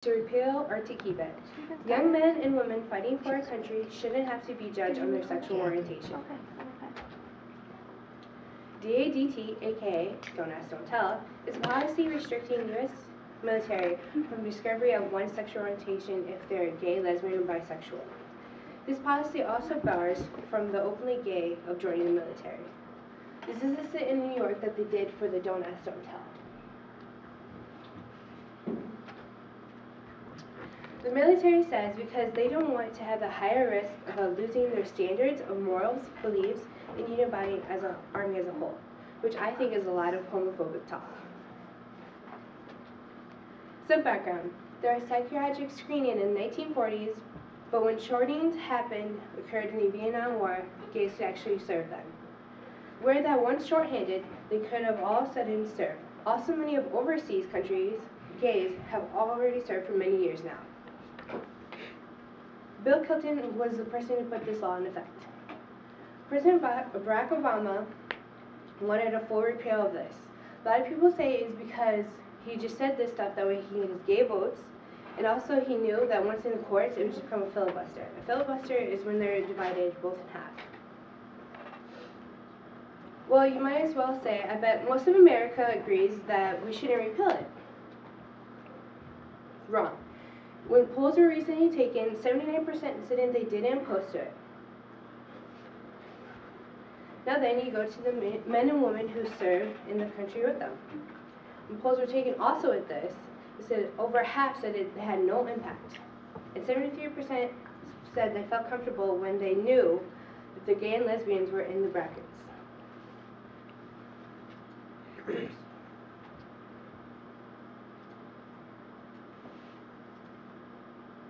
to repeal or to keep it. Young men and women fighting for our country shouldn't have to be judged on their sexual orientation. DADT, aka Don't Ask, Don't Tell, is a policy restricting U.S. military from discovery of one's sexual orientation if they're gay, lesbian, or bisexual. This policy also bars from the openly gay of joining the military. This is the sit in New York that they did for the Don't Ask, Don't Tell. The military says because they don't want to have the higher risk of losing their standards of morals, beliefs, and unifying as an army as a whole, which I think is a lot of homophobic talk. Some background. There was psychiatric screening in the 1940s, but when shortings occurred in the Vietnam War, gays could actually serve then. Where that once shorthanded, they could have all of a sudden served. Also, many of overseas countries, gays have already served for many years now. Bill Clinton was the person who put this law in effect. President Barack Obama wanted a full repeal of this. A lot of people say it's because he just said this stuff, that way he can get gay votes, and also he knew that once in the courts it would just become a filibuster. A filibuster is when they're divided both in half. Well, you might as well say, I bet most of America agrees that we shouldn't repeal it. Wrong. When polls were recently taken, 79% said they didn't oppose to it. Now then, you go to the men and women who serve in the country with them. When polls were taken also at this, it said over half said it had no impact. And 73% said they felt comfortable when they knew that the gay and lesbians were in the brackets.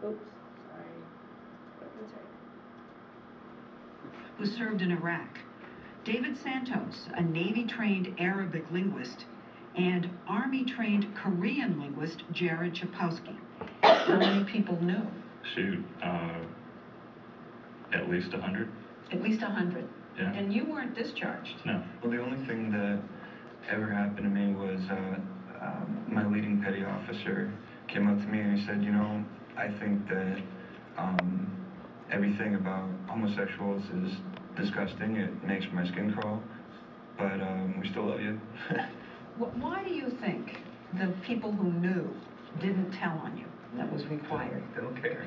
Oops, sorry. That's right. Who served in Iraq. David Santos, a Navy-trained Arabic linguist, and Army-trained Korean linguist Jared Chapowski. How many people knew? Shoot, at least 100. At least 100? Yeah. And you weren't discharged? No. Well, the only thing that ever happened to me was my leading petty officer came up to me and he said, you know, I think that everything about homosexuals is disgusting. It makes my skin crawl, but we still love you. Why do you think the people who knew didn't tell on you? That was required. They don't care.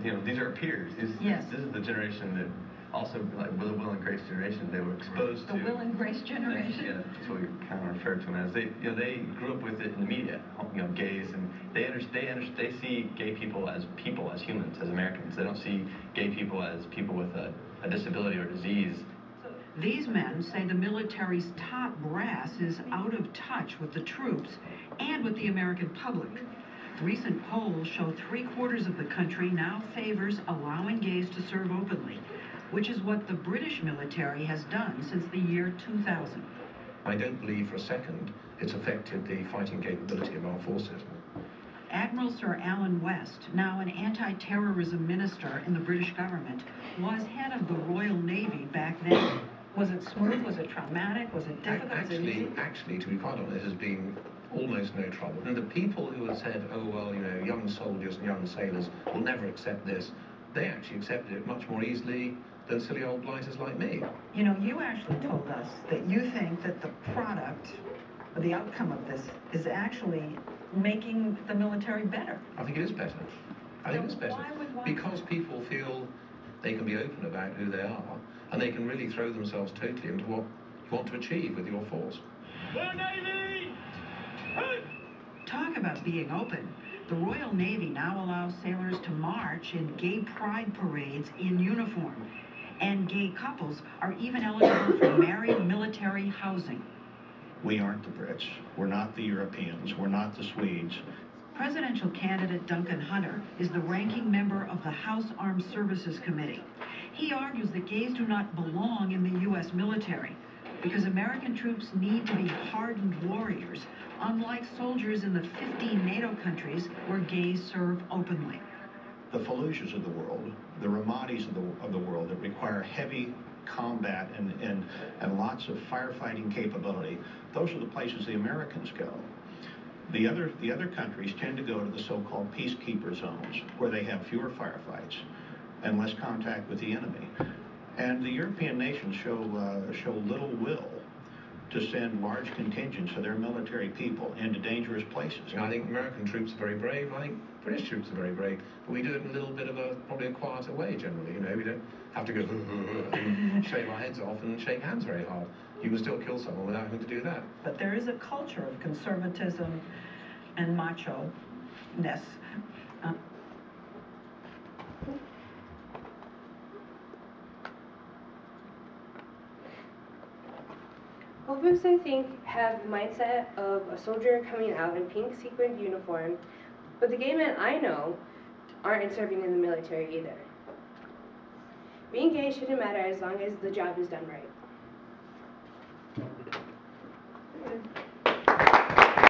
You know, these are our peers. Yes. This is the generation that also, like the Will and Grace generation, they were exposed to. The Will and Grace generation. Yeah, that's what we kind of refer to them as. They grew up with it in the media. You know, gays, and they see gay people as humans, as Americans. They don't see gay people as people with a disability or disease. These men say the military's top brass is out of touch with the troops and with the American public. Recent polls show 3/4 of the country now favors allowing gays to serve openly, which is what the British military has done since the year 2000. I don't believe for a second it's affected the fighting capability of our forces. Admiral Sir Alan West, now an anti-terrorism minister in the British government, was head of the Royal Navy back then. Was it smooth? Was it traumatic? Was it difficult? Actually, to be quite honest, has been almost no trouble. And the people who have said, oh, well, you know, young soldiers and young sailors will never accept this, they actually accepted it much more easily than silly old blighters like me. You know, you actually told us that you think that the product, or the outcome of this, is actually making the military better. I think it is better. I think it's better. Because people feel they can be open about who they are, and they can really throw themselves totally into what you want to achieve with your force. Navy! Talk about being open. The Royal Navy now allows sailors to march in gay pride parades in uniform. And gay couples are even eligible for married military housing. We aren't the Brits. We're not the Europeans. We're not the Swedes. Presidential candidate Duncan Hunter is the ranking member of the House Armed Services Committee. He argues that gays do not belong in the U.S. military because American troops need to be hardened warriors, unlike soldiers in the 15 NATO countries where gays serve openly. The Fallujahs of the world, the Ramatis of the world that require heavy combat and lots of firefighting capability, those are the places the Americans go. The other countries tend to go to the so-called peacekeeper zones, where they have fewer firefights and less contact with the enemy. And the European nations show little will to send large contingents of their military people into dangerous places. You know, I think American troops are very brave. I think British troops are very brave. But we do it in a little bit of probably a quieter way generally. You know, we don't have to go and shave our heads off and shake hands very hard. You can still kill someone without having to do that. But there is a culture of conservatism and macho-ness. Folks, I think, have the mindset of a soldier coming out in pink sequined uniform, but the gay men I know aren't serving in the military either. Being gay shouldn't matter as long as the job is done right.